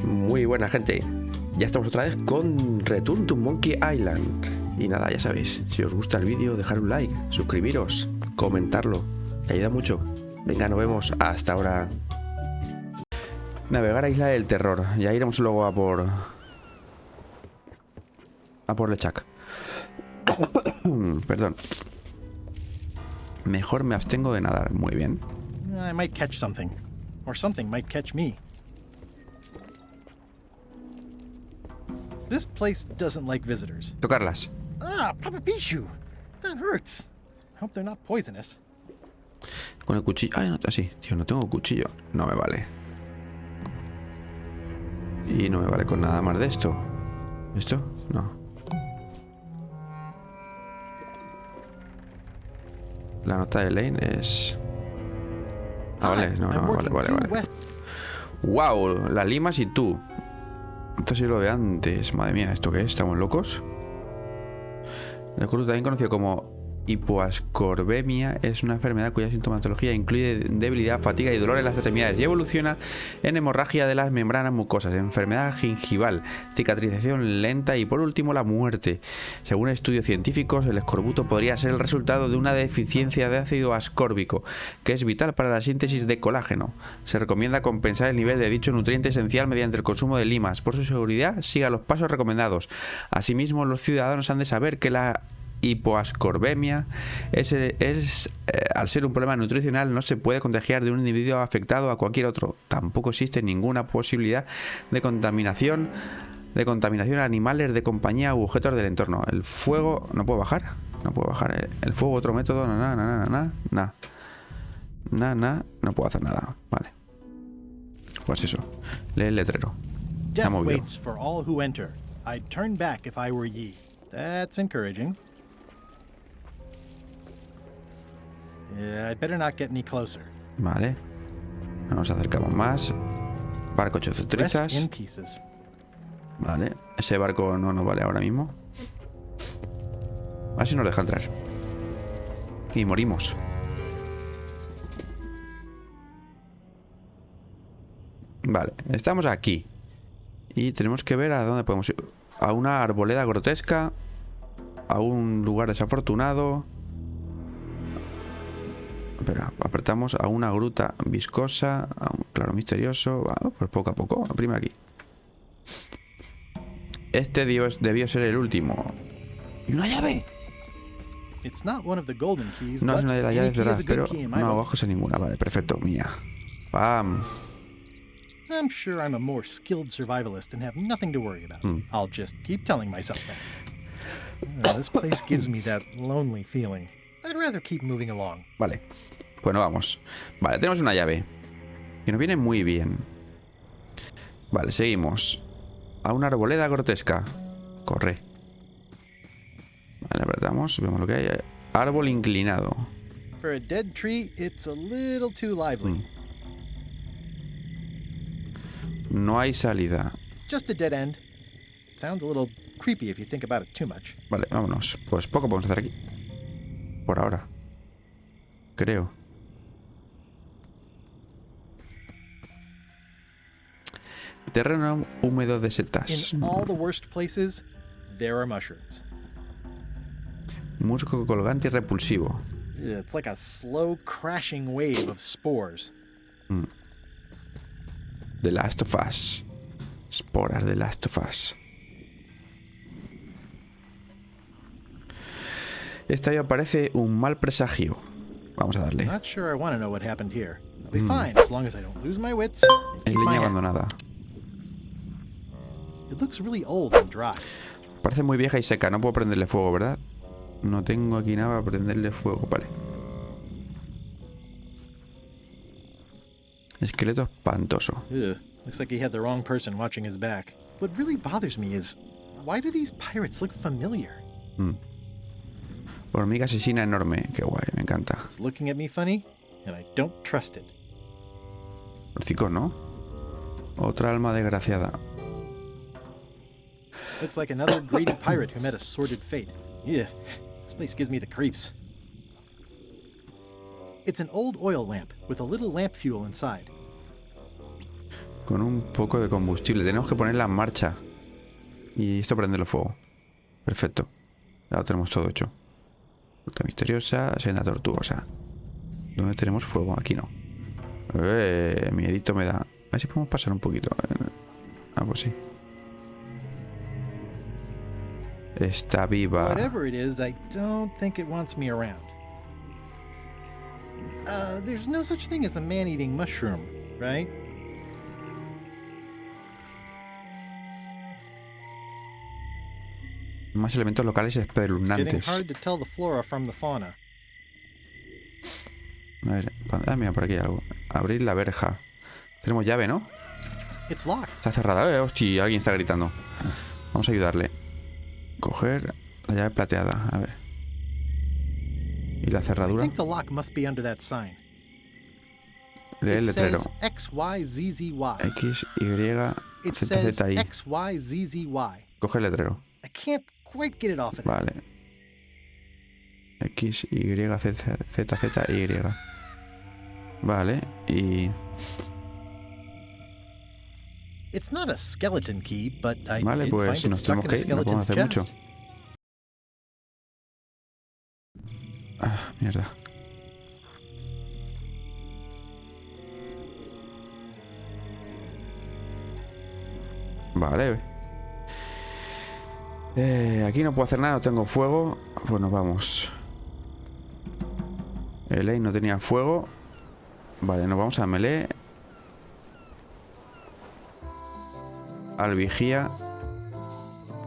Muy buena, gente. Ya estamos otra vez con Return to Monkey Island. Y nada, ya sabéis, si os gusta el vídeo, dejar un like, suscribiros, comentarlo, que ayuda mucho. Venga, nos vemos. Hasta ahora. Navegar a Isla del Terror. Ya iremos luego a por LeChuck. Perdón. Mejor me abstengo de nadar. Muy bien. I might catch something. Or something might catch me. This place doesn't like visitors. Tocarlas. Ah, Papa Pichu. That hurts. Hope they're not poisonous. Con el cuchillo. Ay, no, así. Tío, no tengo cuchillo. No me vale. Y no me vale con nada más de esto. ¿Esto? No. La nota de Elaine es... Ah, vale. No, vale. Wow, las limas y tú. Esto sí es lo de antes. Madre mía, ¿esto qué es? ¿Estamos locos? El crudo, también conocido como hipoascorbemia, es una enfermedad cuya sintomatología incluye debilidad, fatiga y dolor en las extremidades y evoluciona en hemorragia de las membranas mucosas, enfermedad gingival, cicatrización lenta y por último la muerte. Según estudios científicos, el escorbuto podría ser el resultado de una deficiencia de ácido ascórbico, que es vital para la síntesis de colágeno. Se recomienda compensar el nivel de dicho nutriente esencial mediante el consumo de limas. Por su seguridad, siga los pasos recomendados. Asimismo, los ciudadanos han de saber que la hipoascorbemia al ser un problema nutricional no se puede contagiar de un individuo afectado a cualquier otro. Tampoco existe ninguna posibilidad de contaminación a animales de compañía u objetos del entorno. El fuego no puedo bajar. El fuego, otro método. No puedo hacer nada. Vale. Pues eso. Lee el letrero. Death waits for all who enter. I'd turn back if I were ye. That's encouraging. Yeah, I'd better not get any closer. Vale. No nos acercamos más. Barco hecho de trizas. Vale. Ese barco no nos vale ahora mismo. A ver si nos deja entrar. Y morimos. Vale. Estamos aquí. Y tenemos que ver a dónde podemos ir. A una arboleda grotesca. A un lugar desafortunado. Espera, apretamos a una gruta viscosa, a un claro misterioso. Pues poco a poco, primero aquí. Este debió ser el último. ¡Y una llave! No es una de las llaves, ¿verdad? Pero no hago ojos en ninguna. Vale, perfecto, mía. ¡Pam! I'm sure I'm a more skilled survivalist and have nothing to worry about. I'll just keep telling myself that. This place gives me that lonely feeling. I'd rather keep moving along. Vale. Bueno, vamos. Vale, tenemos una llave. Que nos viene muy bien. Vale, seguimos. A una arboleda grotesca. Corre. Vale, apretamos. Vemos lo que hay. Árbol inclinado. For a dead tree, it's a little too lively. No hay salida. Just a dead end. Sounds a little creepy if you think about it too much. Vale, vámonos. Pues poco podemos hacer aquí. Por ahora. Creo. Terreno húmedo de setas. In all the worst places, there are mushrooms. Musgo colgante y repulsivo. It's like a slow crashing wave of spores. The Last of Us. Esporas de Last of Us. Esta ya parece un mal presagio. Vamos a darle. Not sure I want to know what happened here. I'll be fine as long as I don't lose my wits and Es keep my leña head. abandonada. It looks really old and dry. Parece muy vieja y seca. No puedo prenderle fuego, ¿verdad? No tengo aquí nada para prenderle fuego. Vale. Esqueleto espantoso. Ugh, looks like he had the wrong person watching his back. What really bothers me is, why do these pirates look familiar? Hormiga asesina enorme. Qué guay, me encanta. It's looking at me funny, and I don't trust it. Hocico, ¿no? Otra alma desgraciada. Looks like another greedy pirate who met a sordid fate. Yeah, this place gives me the creeps. It's an old oil lamp with a little lamp fuel inside. Con un poco de combustible. Tenemos que ponerla en marcha. Y esto prende el fuego. Perfecto. Ya lo tenemos todo hecho. Ruta misteriosa, senda tortuosa. ¿Dónde tenemos fuego? Aquí no. Miedito me da. A ver si podemos pasar un poquito. Ah, pues sí. Está viva. Whatever it is, I don't think it wants me around. There's no such thing as a man-eating mushroom, right? Más elementos locales espeluznantes. Hard to tell the flora from the fauna. A ver, mira, por aquí hay algo. Abrir la verja. Tenemos llave, ¿no? It's locked. Está cerrada. Hostia, alguien está gritando. Vamos a ayudarle. Coger la llave plateada. A ver. ¿Y la cerradura? I think the lock must be under that sign. Lee el letrero. X, Y, Z, Z, Y. X, Y, Z, Z, I. X, Y, Z, Z, Y. Coge el letrero. I can't quite get it off of there. Vale. X, Y, Z, Z, Y. Vale, y... It's not a skeleton key, but I Vale, did pues find nos it stuck tenemos in que a ir, no podemos skeleton's hacer chest. mucho. Ah, mierda. Vale. Aquí no puedo hacer nada, no tengo fuego. Pues nos vamos. Elaine no tenía fuego. Vale, nos vamos a melee. Al vigía.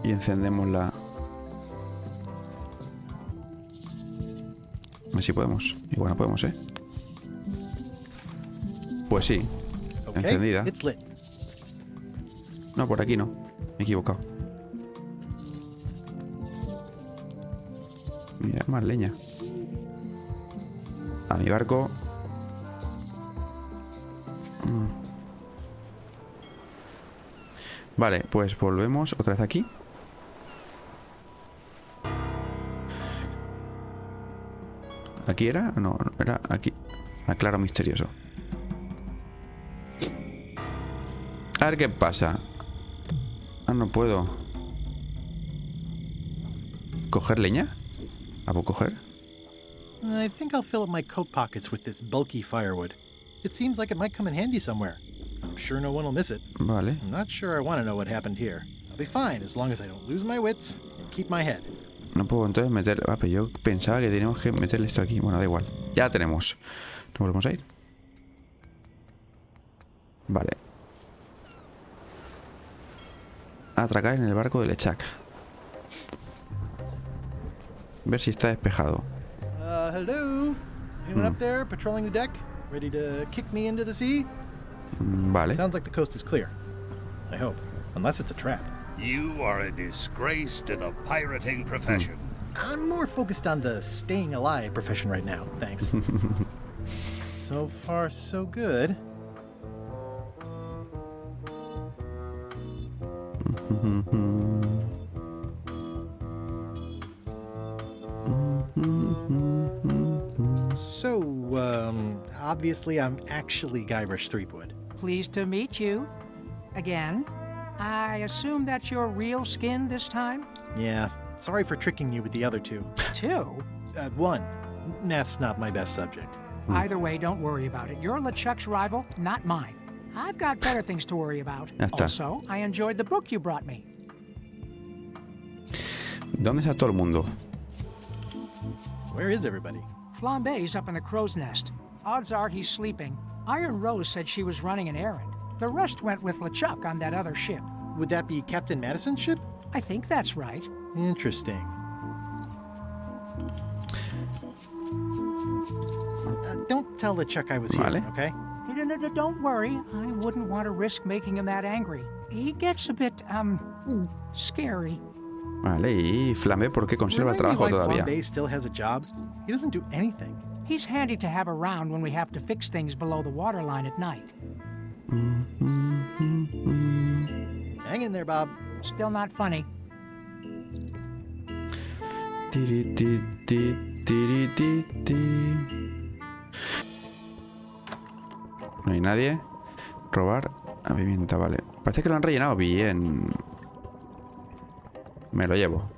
Y encendemos la... A ver si podemos. Igual no podemos, ¿eh? Pues sí. Okay, Encendida. it's lit. No, por aquí no. Me he equivocado. Mira, más leña. A mi barco. Vale, pues volvemos otra vez aquí. ¿Aquí era? No, era aquí. Aclaro misterioso. A ver qué pasa. Ah, no puedo. ¿Coger leña? ¿A poco coger? I think I'll fill up my coat pockets with this bulky firewood. It seems like it might come in handy somewhere. I'm sure no one will miss it. Vale. I'm not sure I want to know what happened here. I'll be fine as long as I don't lose my wits and keep my head. No puedo entonces meter... Ah, pero yo pensaba que teníamos que meterle esto aquí. Bueno, da igual. Ya la tenemos. ¿Nos volvemos a ir? Vale. Atracar en el barco de LeChuck. Ver si está despejado. Hello? Anyone up there patrolling the deck? Ready to kick me into the sea? Vale. Sounds like the coast is clear. I hope. Unless it's a trap. You are a disgrace to the pirating profession. I'm more focused on the staying alive profession right now, thanks. So far, so good. So, obviously I'm actually Guybrush Threepwood. Pleased to meet you. Again. I assume that's your real skin this time? Yeah, sorry for tricking you with the other two. Two? One. Math's not my best subject. Either way, don't worry about it. You're LeChuck's rival, not mine. I've got better things to worry about. Also, I enjoyed the book you brought me. ¿Dónde está todo el mundo? Where is everybody? Flambe's up in the crow's nest. Odds are he's sleeping. Iron Rose said she was running an errand. The rest went with LeChuck on that other ship. Would that be Captain Madison's ship? I think that's right. Interesting. Don't tell LeChuck I was here, Vale. okay? Don't worry. I wouldn't want to risk making him that angry. He gets a bit, scary. Vale, y Flambe, ¿por qué conserva el trabajo todavía? Flambe still has a job? He doesn't do anything. He's handy to have around when we have to fix things below the waterline at night. Hang in there, Bob. Still not funny. No hay nadie. Robar. A pimienta, vale. Parece que lo han rellenado bien. Me lo llevo.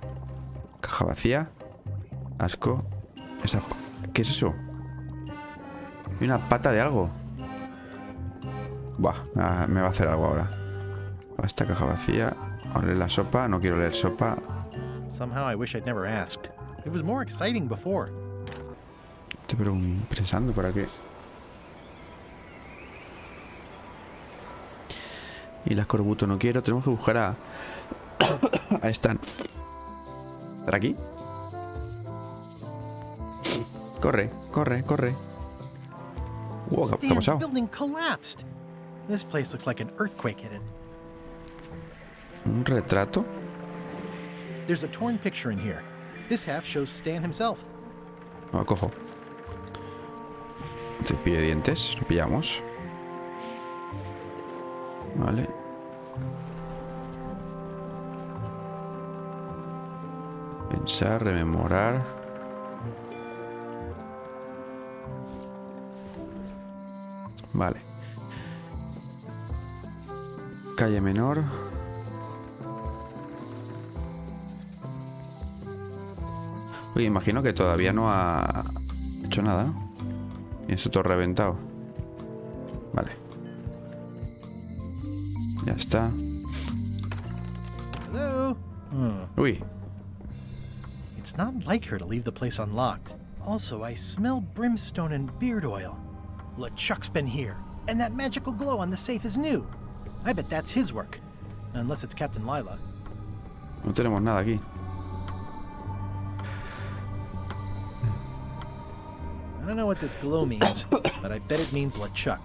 Caja vacía. Asco. ¿Qué es eso? ¿Y una pata de algo? Buah, me va a hacer algo ahora. Esta caja vacía. Ahora la sopa. No quiero leer sopa. Somehow I wish I'd never asked. It was more exciting before. Estoy pensando para qué. Y la escorbuto no quiero. Tenemos que buscar a Stan. ¿Estará aquí? Corre, corre, corre. Wow, ¿qué ha pasado? Building collapsed. This place looks like an earthquake hit it. ¿Un retrato? There's a torn picture in here. This half shows Stan himself. Lo cojo. Cepillo de dientes. Lo pillamos. Vale. Pensar, rememorar. Vale. Calle menor. Oye, imagino que todavía no ha hecho nada, ¿no? Y eso todo reventado. Vale. Ya está. Hello? Uy. It's not like her to leave the place unlocked. Also, I smell brimstone and beard oil. LeChuck's been here, and that magical glow on the safe is new. I bet that's his work. Unless it's Captain Lila. No tenemos nada aquí. I don't know what this glow means, but I bet it means LeChuck.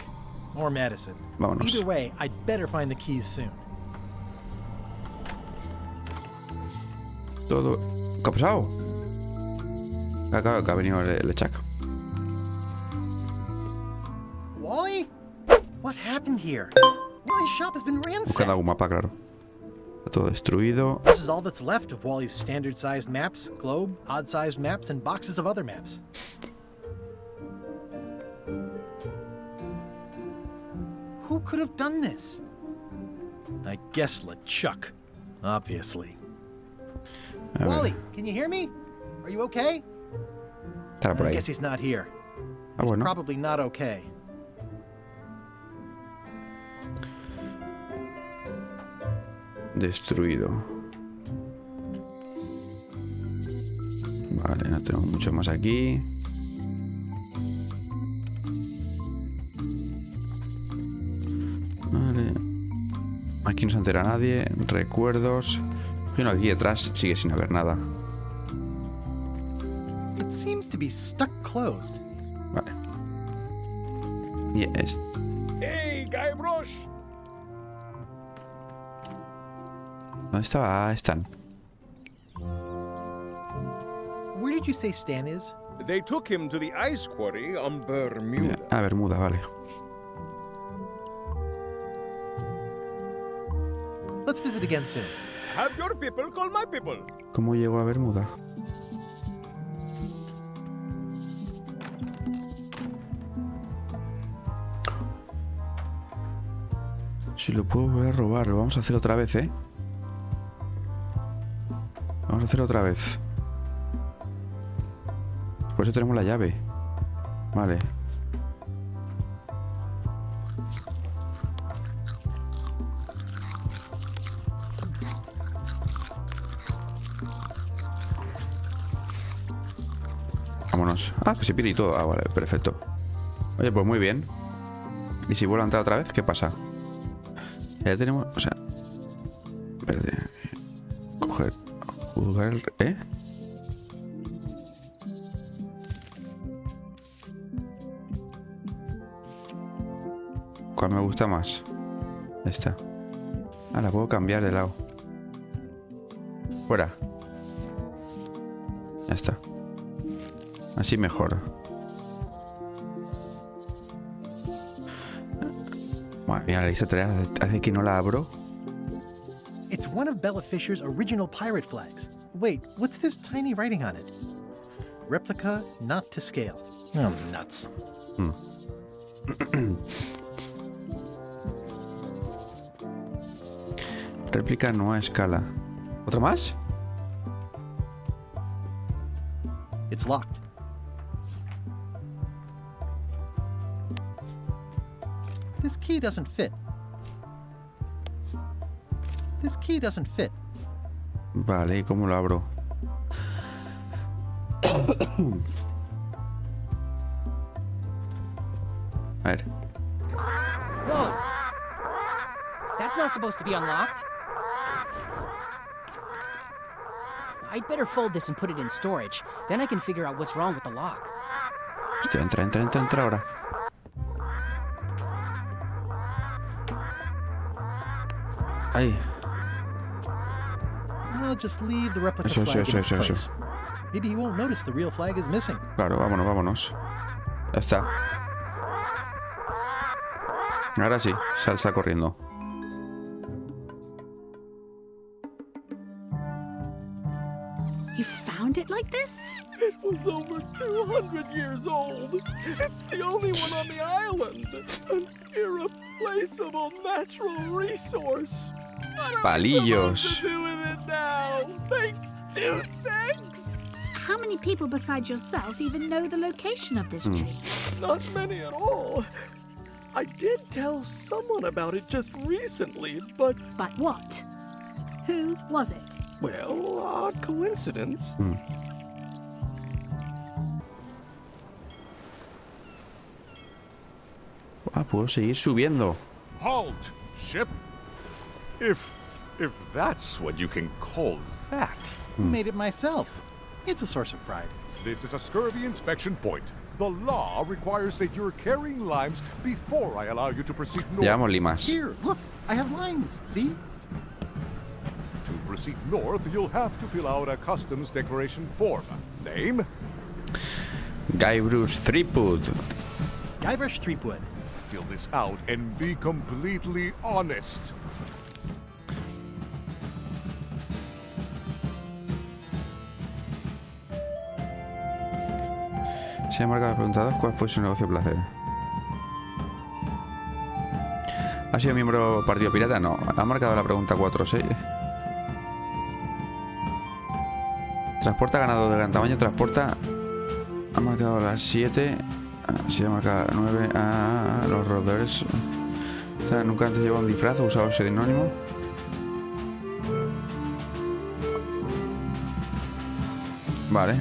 Or Madison. Vámonos. Either way, I'd better find the keys soon. Todo. ¿Qué ha pasado? Acá ha venido el LeChuck. Wally? What happened here? Wally's shop has been Buscando ransacked. algún mapa, claro. Está todo destruido. This is all that's left of Wally's standard-sized maps, globe, odd-sized maps, and boxes of other maps. Who could have done this? I guess LeChuck, obviously. A ver. Wally, can you hear me? Are you okay? Estará por I ahí. guess he's not here. Ah, bueno. Probably not okay. Destruido. Vale, no tenemos mucho más aquí. Vale. Aquí no se entera nadie. Recuerdos. Imagino que aquí detrás sigue sin haber nada. It seems to be stuck closed. Vale. Y es. Hey, Guybrush! ¿Dónde estaba Stan? Where did you say Stan is? They took him to the ice quarry on Bermuda. Ah, Bermuda, vale. Let's visit again soon. Have your people call my people. ¿Cómo llegó a Bermuda? Si lo puedo volver a robar, lo vamos a hacer otra vez, ¿eh? Vamos a hacerlo otra vez. Por eso tenemos la llave. Vale. Vámonos. Ah, que se pide y todo. Ah, vale, perfecto. Oye, pues muy bien. ¿Y si vuelvo a entrar otra vez? ¿Qué pasa? Ya tenemos... O sea... Verde. Coger... Juzgar el... ¿Eh? ¿Cuál me gusta más? Esta. Ah, la puedo cambiar de lado. Fuera. Ya está. Así mejor. Bueno, mira, la lista de tareas hace que no la abro. It's one of Bella Fisher's original pirate flags. Wait, what's this tiny writing on it? Replica not to scale. Oh, nuts. Réplica no a escala. ¿Otra más? It's locked. This key doesn't fit. This key doesn't fit. Vale, ¿y cómo lo abro? A ver. Whoa! That's not supposed to be unlocked. I'd better fold this and put it in storage. Then I can figure out what's wrong with the lock. Hostia, entra ahora. Ahí. I'll just leave the replica flag in its place. Maybe he won't notice the real flag is missing. Claro, vámonos. Ya está. Ahora sí, salsa corriendo. You found it like this? It was over 200 years old. It's the only one on the island. An irreplaceable natural resource. Palillos. What do with it now? Thanks. How many people besides yourself even know the location of this tree? Not many at all. I did tell someone about it just recently, but... But what? Who was it? Well, odd coincidence. Ah, puedo seguir subiendo. Halt, ship! If that's what you can call that. Made it myself. It's a source of pride. This is a scurvy inspection point. The law requires that you're carrying limes before I allow you to proceed north. Llevamos limas. Here, look, I have lines. See? To proceed north, you'll have to fill out a customs declaration form. Name? Guybrush Threepwood. Guybrush Threepwood. Fill this out and be completely honest. Se ha marcado la pregunta 2. ¿Cuál fue su negocio de placer? ¿Ha sido miembro del Partido Pirata? No. ¿Ha marcado la pregunta 4 6? Transporta ganado de gran tamaño. Transporta... Ha marcado las 7. Sí, ha marcado 9. Los roedores. Nunca antes llevaba un disfraz o usaba seudónimo. Vale.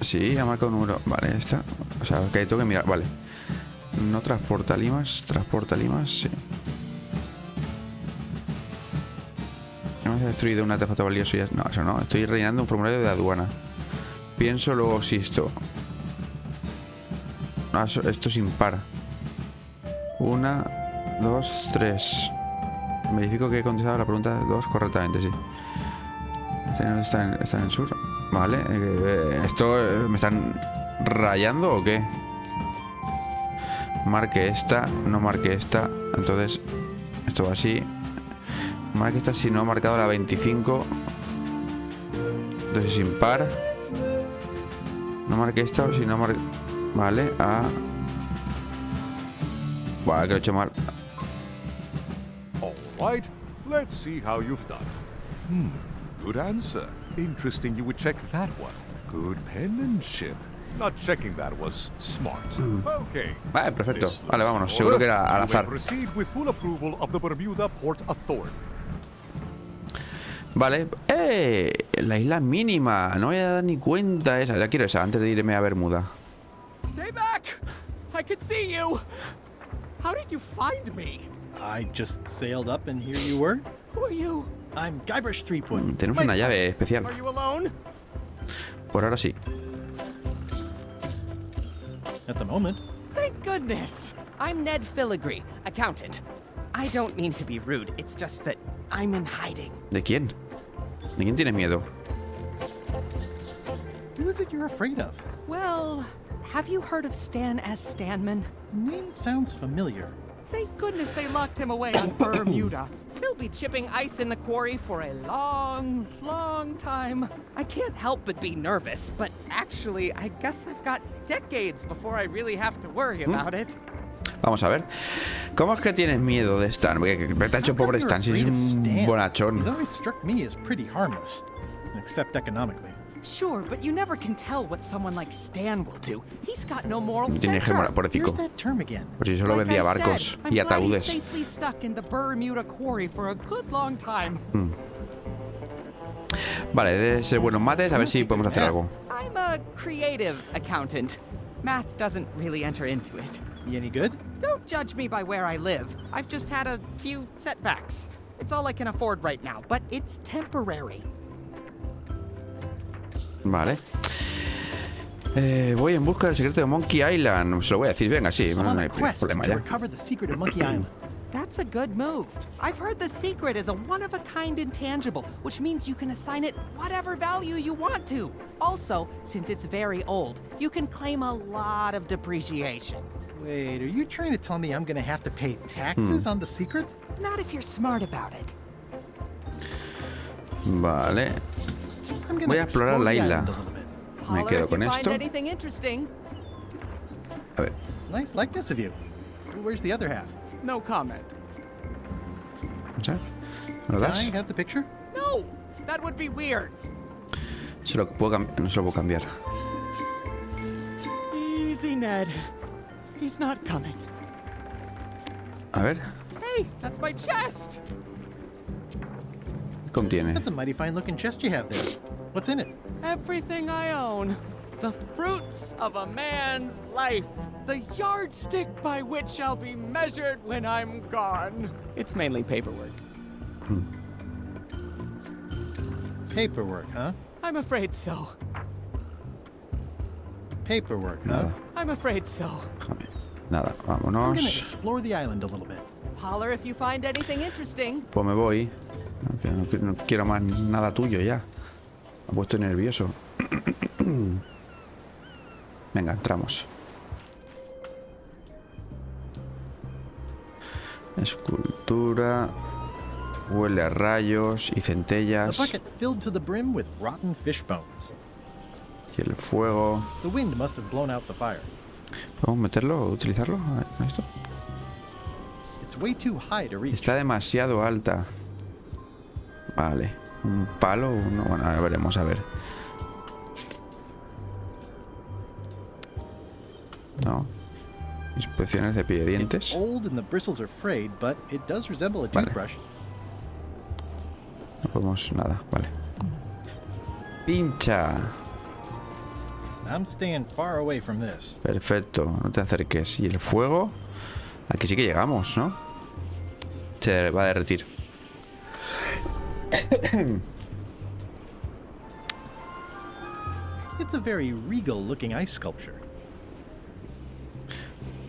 Sí, ha marcado un número. Vale, está. O sea, que tengo que mirar. Vale. No transporta limas. Transporta limas, sí. Hemos destruido un artefacto valioso. No, eso no. Estoy rellenando un formulario de aduana. Pienso, luego existo. No, esto es impar. 1, 2, 3. Verifico que he contestado la pregunta 2 correctamente, sí. Está en el sur. Vale. ¿Esto me están rayando o qué? Marque esta. No marque esta. Entonces, esto va así. Marque esta si no ha marcado la 25. Entonces es impar. No marque esta o si no marque... Vale, Vale, que lo he hecho mal. Alright, let's see how you've done. Good answer. Interesting you would check that one. Good penmanship. Not checking that was smart. Okay. Vale, perfecto. Vale, vámonos. Seguro que era al azar. Proceed with full approval of the Bermuda Port Authority. Vale. La isla mínima. No voy a dar ni cuenta esa. Ya quiero esa antes de irme a Bermuda. Stay back! I can see you! How did you find me? I just sailed up and here you were. Who are you? I'm Guybrush Threepwood. Tenemos una llave especial. Are you alone? Por ahora sí. At the moment. Thank goodness! I'm Ned Filigree, accountant. I don't mean to be rude, it's just that I'm in hiding. ¿De quién? ¿De quién tienes miedo? Who is it you're afraid of? Well, have you heard of Stan S. Stanman? The name sounds familiar. Thank goodness they locked him away on Bermuda. He'll be chipping ice in the quarry for a long, long time. I can't help but be nervous, but actually, I guess I've got decades before I really have to worry about it. Vamos a ver. ¿Cómo es que tienes miedo de Stan? Porque te ha hecho pobre Stan, si es un bonachón. He's always struck me as pretty harmless, except economically. Sure, but you never can tell what someone like Stan will do. He's got no moral Tiene center. gemora, pobrecito. Here's that term again. Por si solo vendía barcos I'm y glad he's ataúdes. safely stuck in the Bermuda quarry for a good long time. Vale, debe ser buenos mates, a ver si podemos hacer algo. I'm a creative accountant. Math doesn't really enter into it. You any good? Don't judge me by where I live. I've just had a few setbacks. It's all I can afford right now, but it's temporary. Vale. Voy en busca del secreto de Monkey Island. Se lo voy a decir, venga, sí, I'm no on hay a quest problema to ya. recover the secret of Monkey Island. That's a good move. I've heard the secret is a one-of-a-kind intangible, which means you can assign it whatever value you want to. Also, since it's very old, you can claim a lot of depreciation. Wait, are you trying to tell me I'm gonna have to pay taxes on the secret? Not if you're smart about it. Vale. I'm gonna Voy a explorar explore la the isla. island a little bit. Me Holler quedo if you con find esto. anything interesting. A ver, Nice likeness of you. Where's the other half? No comment. vamos a ver. ¿Me lo Can das? I have the picture? No, that would be weird. No se lo puedo cambiar. Easy, Ned. He's not coming. A ver, Hey, that's my chest. ¿qué contiene? That's a mighty fine looking chest you have there. What's in it? Everything I own. The fruits of a man's life. The yardstick by which I'll be measured when I'm gone. It's mainly paperwork. Paperwork, huh? I'm afraid so. Paperwork, huh? Nada, I'm afraid so. déjame. Nada, I'm gonna vámonos. explore the island a little bit. Holler if you find anything interesting. Pues me voy. No quiero más nada tuyo ya. Me he puesto nervioso. Venga, entramos. Escultura. Huele a rayos y A centellas. bucket filled to the brim with rotten fish bones. Y el fuego. The wind must have blown out the fire. ¿Podemos meterlo o utilizarlo? A ver, esto. It's way too high to reach. Está demasiado alta. Vale. ¿Un palo o uno? Bueno, a ver, veremos, a ver. No. Inspecciones de pie It's dientes. old and the bristles are frayed, but it does resemble a Vale. toothbrush. No podemos nada, vale. Pincha. I'm staying far away from this. Perfecto, no te acerques. Y el fuego. Aquí sí que llegamos, ¿no? Se va a derretir. It's a very regal looking ice sculpture.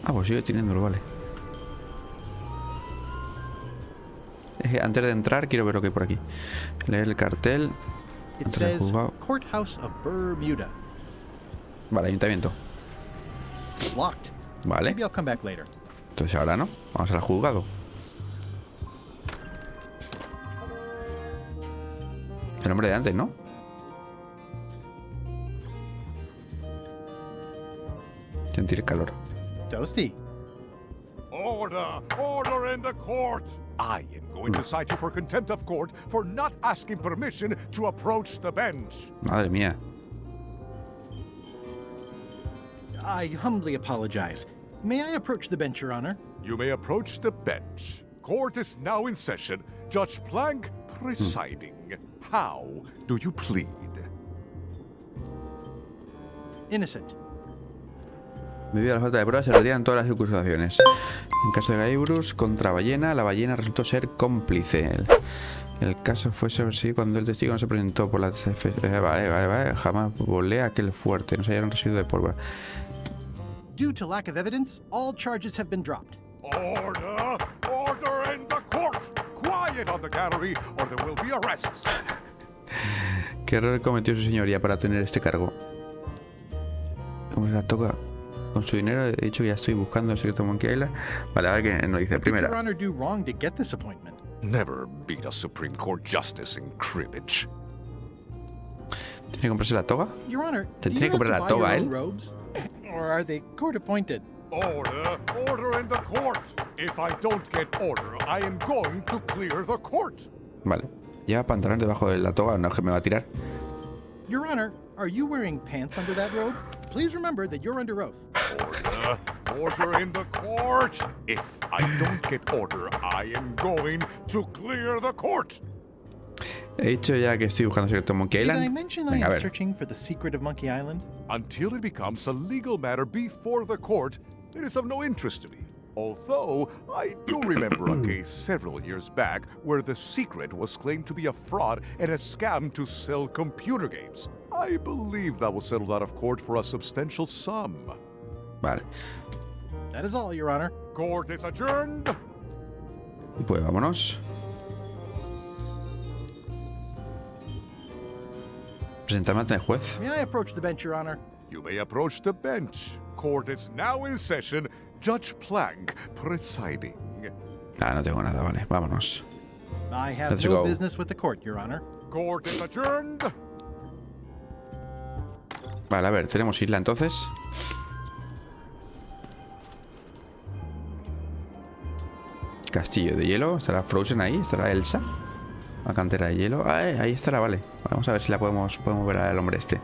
Ah, pues sigue teniéndolo, vale. Es que antes de entrar quiero ver lo que hay por aquí. Leer el cartel. It Antes del says juzgado. Courthouse of Bermuda. Vale, ayuntamiento. It's locked. Vale. Maybe I'll come back later. Entonces ahora no. Vamos al juzgado. El nombre de antes, ¿no? Sentir el calor. Toasty. Order! Order in the court! I am going to cite you for contempt of court for not asking permission to approach the bench. Madre mía. I humbly apologize. May I approach the bench, Your Honor? You may approach the bench. Court is now in session. Judge Plank presiding. How do you plead? Innocent. Debido a la falta de pruebas se retiran todas las circunstancias. En caso de Guybrush contra Ballena, la ballena resultó ser cómplice. El caso fue sobre sí cuando el testigo no se presentó por la vale. Jamás volé aquel fuerte. No se hallaron residuos de pólvora. Due to lack of evidence, all charges have been dropped. Order! Order in the court! Quiet on the gallery or there will be arrests. ¿Qué error cometió su señoría para tener este cargo? ¿Cómo se la toca? Con su dinero he dicho que ya estoy buscando el secreto de Monkey Island. Vale, a ver qué nos dice. What did Your Primera. Honor do wrong to get this appointment? Never beat a Supreme Court justice in cribbage. ¿Tiene que comprarse la toga? Your Honor, ¿Te do tiene you que comprar have la to buy toga your él? own robes? Or are they court appointed? Order! Order in the court! If I don't get order, I am going to clear the court. Vale. Lleva pantalones debajo de la toga, no es que me va a tirar. Your Honor, are you wearing pants under that robe? Please remember that you're under oath. Order! Order in the court! If I don't get order, I am going to clear the court. He dicho ya que estoy buscando Secreto de Monkey Did I Island. mention I Venga, a am ver. searching for the secret of Monkey Island? Until it becomes a legal matter before the court, it is of no interest to me. Although, I do remember a case several years back where the secret was claimed to be a fraud and a scam to sell computer games. I believe that was settled out of court for a substantial sum. Vale. That is all, Your Honor. Court is adjourned. Pues vámonos. Presentarme ante el juez. May I approach the bench, Your Honor? You may approach the bench. Court is now in session. Judge Plank presiding. Ah, no tengo nada, vale. Vámonos. I have Let's no go. business with the court, Your Honor. Court is adjourned. Vale, a ver, tenemos isla entonces. Castillo de hielo. ¿Estará Frozen ahí? ¿Estará Elsa? La cantera de hielo. Ah, ahí estará, vale. Vamos a ver si la podemos ver al hombre este.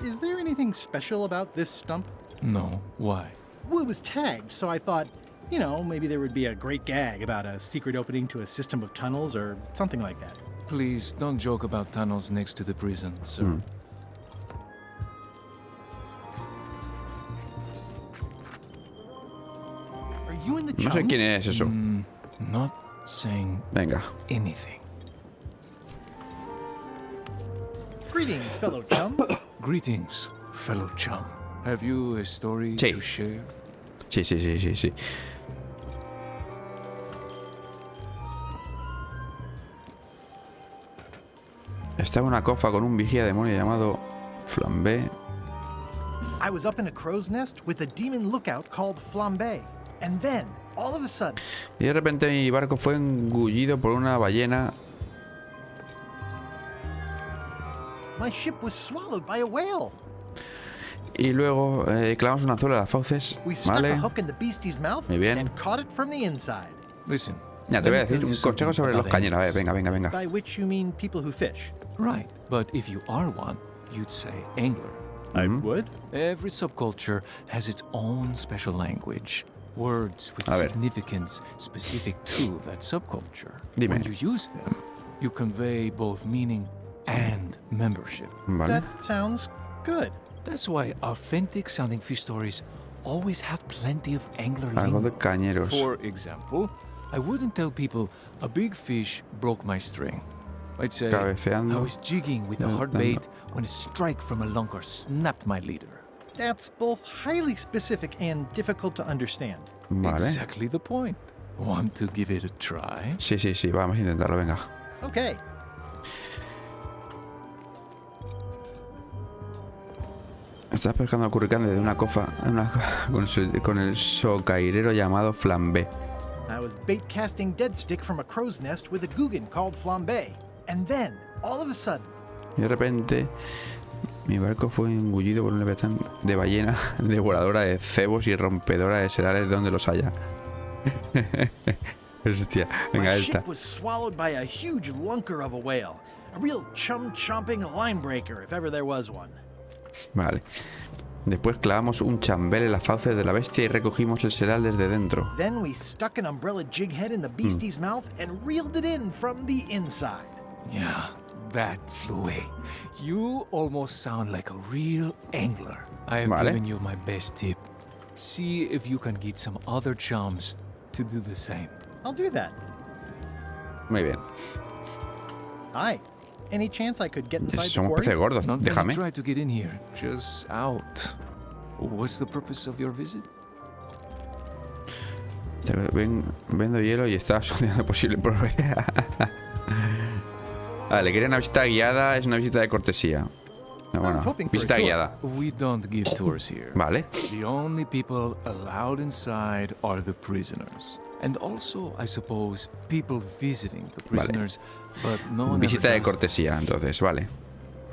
Is there anything special about this stump? No, why? Well, it was tagged, so I thought, you know, maybe there would be a great gag about a secret opening to a system of tunnels or something like that. Please don't joke about tunnels next to the prison, sir. Are you in the No sé chums? quién es eso. Not saying Venga. anything. Greetings, fellow chum. Greetings, fellow chum. Have you a story Sí. to share? Sí. Estaba una cofa con un vigía demonio llamado Flambé. I was up in a crow's nest with a demon lookout called Flambe. And then, all of a sudden, Y de repente mi barco fue engullido por una ballena. my ship was swallowed by a whale. Y luego clavamos un anzuelo a las fauces. We stuck Vale. a hook in the beastie's mouth Muy bien. and caught it from the inside. Listen. Ya te voy a let me decir tell un you consejo something sobre los about cañeros. A ver, anglers. venga. By which you mean people who fish. Right, but if you are one, you'd say angler. I would. Every subculture has its own special language. Words with A ver. significance specific to that subculture. Dime. When you use them, you convey both meaning and membership. Vale. That sounds good. That's why authentic sounding fish stories always have plenty of angler Algo de lingo. cañeros. For example, I wouldn't tell people a big fish broke my string. I'd say Cabeceando. I was jigging with a hard bait when a strike from a lunker snapped my leader. That's both highly specific and difficult to understand. Vale. Exactly the point. Want to give it a try? Sí, vamos a intentarlo, venga. Okay. Estás pescando al curricán desde una cofa con el socairero llamado Flambé. I was bait casting dead stick from a crow's nest with a Guggen called Flambe. And then, all of a sudden, Y de repente, mi barco fue engullido por un leviatán de ballena devoradora de cebos y rompedora de sedales de donde los haya. Hostia, venga, my esta. ship was swallowed by a huge lunker of a whale. A real chum-chomping line breaker, if ever there was one. Vale. Después clavamos un chambel en las fauces de la bestia y recogimos el sedal desde dentro. Then we stuck an umbrella jig head in the beastie's mouth and reeled it in from the inside. Yeah, that's the way. You almost sound like a real angler. I have Vale. given you my best tip. See if you can get some other chums to do the same. I'll do that. Muy bien. Hi. Any chance I could get inside the Somos quarry? peces gordos, Not gonna déjame. try to get in here, just out. What's the purpose of your visit? Vendo hielo y está sondeando posible problema. Vale, quería una visita guiada, es una visita de cortesía. No, bueno, visita guiada. We don't give tours here. Vale. The only people allowed inside are the prisoners. And also, I suppose, people visiting the prisoners, but no one Visita ever de does cortesía, entonces, vale.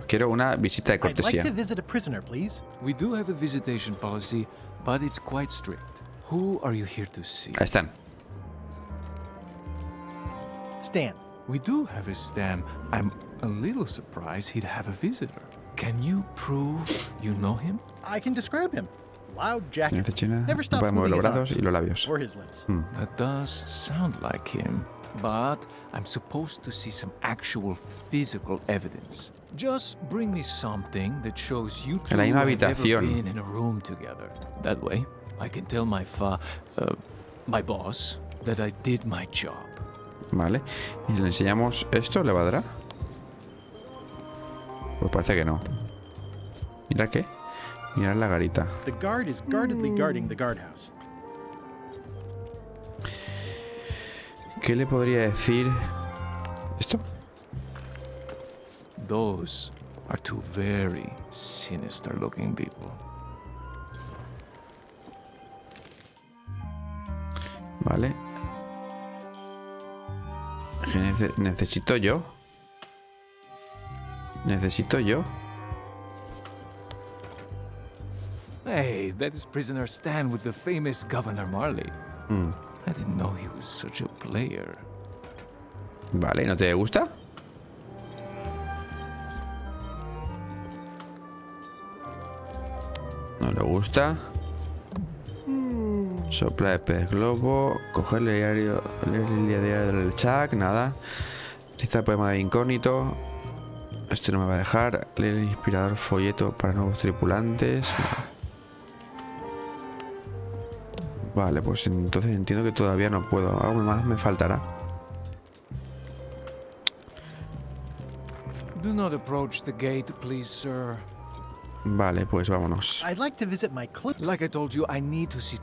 Quiero una visita de I'd like cortesía. to visit a prisoner, please. that. We do have a visitation policy, but it's quite strict. Who are you here to see? Ahí están. Stan. We do have a Stan. I'm a little surprised he'd have a visitor. Can you prove you know him? I can describe him. Loud jacket. Nace China. Never No stops puede mover moving los his brazos arms y los labios. or his lips. That does sound like him, but I'm supposed to see some actual physical evidence. Just bring me something that shows you two En la misma have ever habitación. been in a room together. That way, I can tell my boss that I did my job. Vale. ¿Y le enseñamos esto? ¿Le valdrá? Pues parece que no. ¿Mira qué? Mira la garita. The guard is guardedly guarding the guardhouse. ¿Qué le podría decir? ¿Esto? Those are two very sinister looking people. Vale. Necesito yo. Necesito yo. Hey, that is prisoner Stan with the famous Governor Marley. I didn't know he was such a player. Vale, ¿no te gusta? No le gusta. Sopla de pez globo. Coger el diario. Leer el diario del LeChuck. Nada. Cita el poema de incógnito. Este no me va a dejar. Leer el inspirador folleto para nuevos tripulantes. No. Vale, pues entonces entiendo que todavía no puedo. Algo más me faltará. Do not approach the gate, please, sir. Vale, pues vámonos. I'd like to visit my clip. Like I told you, I need to see.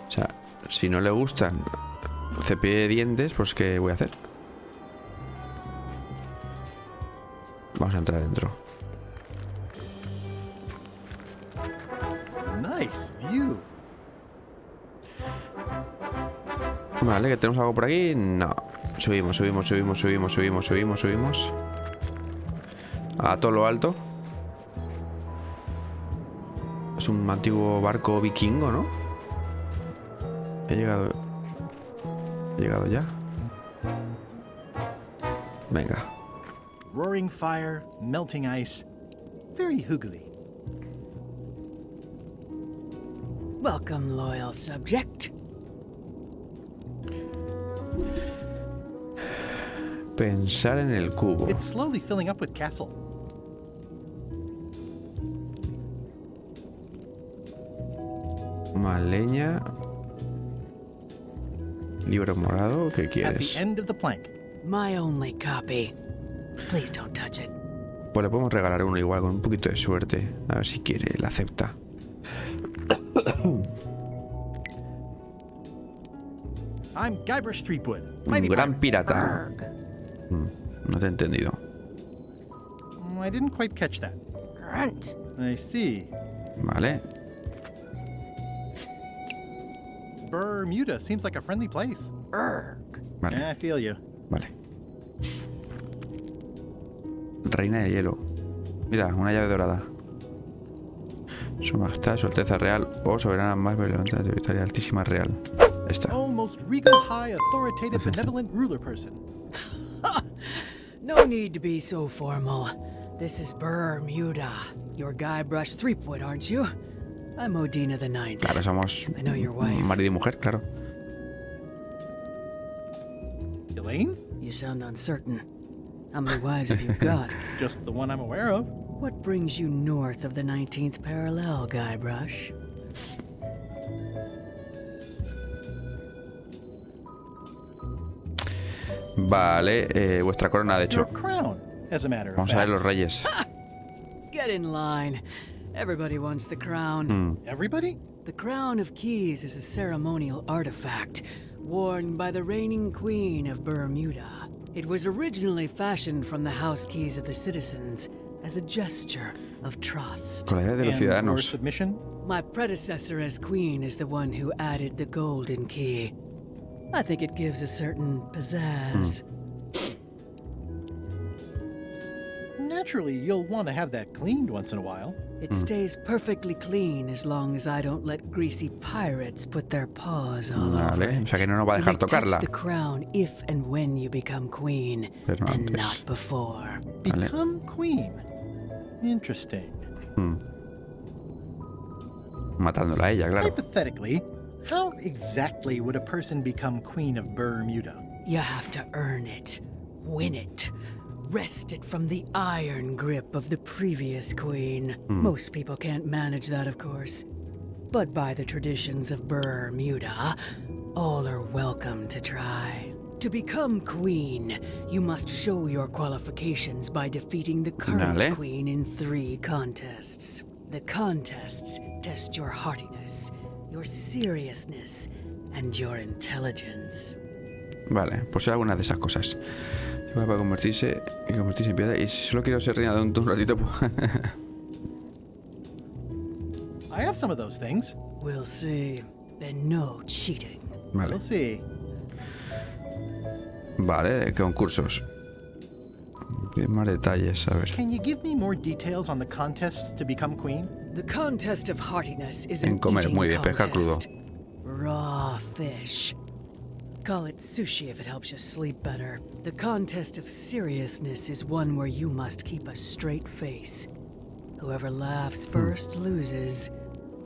O sea, si no le gustan cepillo de dientes, pues ¿qué voy a hacer? Vamos a entrar dentro. Nice view. Vale, que tenemos algo por aquí. No. Subimos. A todo lo alto. Es un antiguo barco vikingo, ¿no? He llegado ya. Venga. Roaring fire, melting ice. Very hoogly. Welcome, loyal subject. Pensar en el cubo. It's slowly filling up with castle. Más leña. Libro morado. ¿Qué At quieres? the end of the plank. My only copy. Please don't touch it. Pues le podemos regalar uno igual, con un poquito de suerte. A ver si quiere, la acepta. I'm Guybrush Threepwood. Un gran pirata. No te he entendido. I didn't quite catch that. Grunt. I see. Vale. Bermuda seems like a friendly place. Vale. I feel you. Vale. Reina de hielo. Mira, una llave dorada. Su majestad, su alteza real o soberana más benevolente, autoritaria, altísima real. Esta. Oh, most regal, high, authoritative, benevolent ruler person. No need to be so formal. This is Bermuda. You're Guybrush Threepwood, aren't you? I'm Odina the Ninth. Claro, somos I know your wife. marido y mujer, claro. Elaine? You sound uncertain. How many wives have you got? Just the one I'm aware of. What brings you north of the 19th parallel, Guybrush? Vale, vuestra corona, de Your hecho. crown, as a matter of Vamos a ver fact. los reyes. Get in line. Everybody wants the crown. Everybody? The Crown of Keys is a ceremonial artifact worn by the reigning queen of Bermuda. It was originally fashioned from the house keys of the citizens, as a gesture of trust. Con la idea de los And your ciudadanos. submission? My predecessor as queen is the one who added the golden key. I think it gives a certain pizzazz. Naturally, you'll want to have that cleaned once in a while. It stays perfectly clean as long as I don't let greasy pirates put their paws all over Vale, it. o sea que no nos va a You dejar may touch tocarla. the crown if and when you become queen, Pero and antes. not before. Vale. Become queen. Interesting. Matándola a ella, claro. Hypothetically, how exactly would a person become queen of Bermuda? You have to earn it, win it, wrest it from the iron grip of the previous queen. Most people can't manage that, of course. But by the traditions of Bermuda, all are welcome to try. To become queen, you must show your qualifications by defeating the current Vale. queen in 3 contests. The contests test your heartiness, your seriousness, and your intelligence. Vale, pues algunas de esas cosas. Va para convertirse en piedra. Y si solo quiero ser reina de un ratito, pues... I have some of those things. We'll see. And no cheating. Vale. We'll see. Vale, concursos. Pide más detalles, a ver. Can you give me more details on the contests to become queen? The contest of heartiness is En an comer, eating muy bien, pesca crudo. contest. Raw fish. Call it sushi if it helps you sleep better. The contest of seriousness is one where you must keep a straight face. Whoever laughs first loses,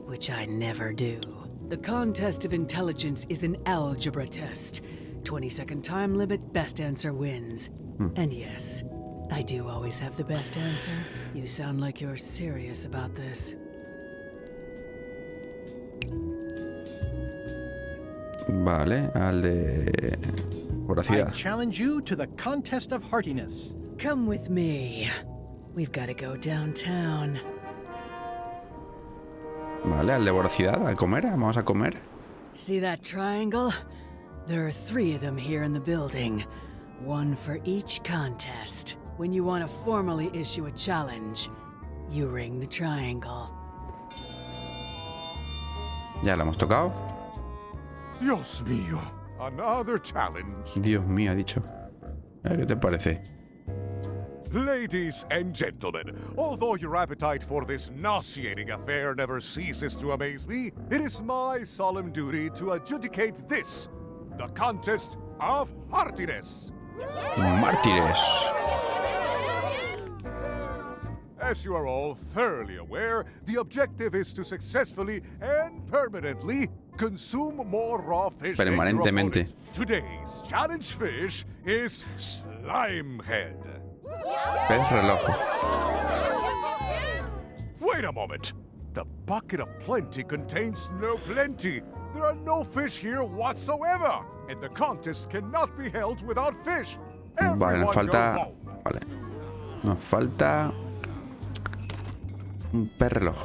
which I never do. The contest of intelligence is an algebra test. 20-second time limit, best answer wins. And yes, I do always have the best answer. You sound like you're serious about this. Vale, al de... I voracidad. challenge you to the contest of heartiness. Come with me. We've got to go downtown. Vale, al de voracidad, al comer, vamos a comer. See that triangle? There are 3 of them here in the building. 1 for each contest. When you want to formally issue a challenge, you ring the triangle. Ya lo hemos tocado. Dios mío, another challenge. Dios mío, ha dicho. A ver, ¿qué te parece? Ladies and gentlemen, although your appetite for this nauseating affair never ceases to amaze me, it is my solemn duty to adjudicate this, the contest of heartiness. Mártires. As you are all thoroughly aware, the objective is to successfully and permanently consume more raw fish than your Permanentemente. opponent. Today's challenge fish is Slimehead. Pez reloj. Wait a moment. The bucket of plenty contains no plenty. There are no fish here whatsoever, and the contest cannot be held without fish. Vale, Everyone nos go falta... home. Vale. Nos falta... un pez reloj.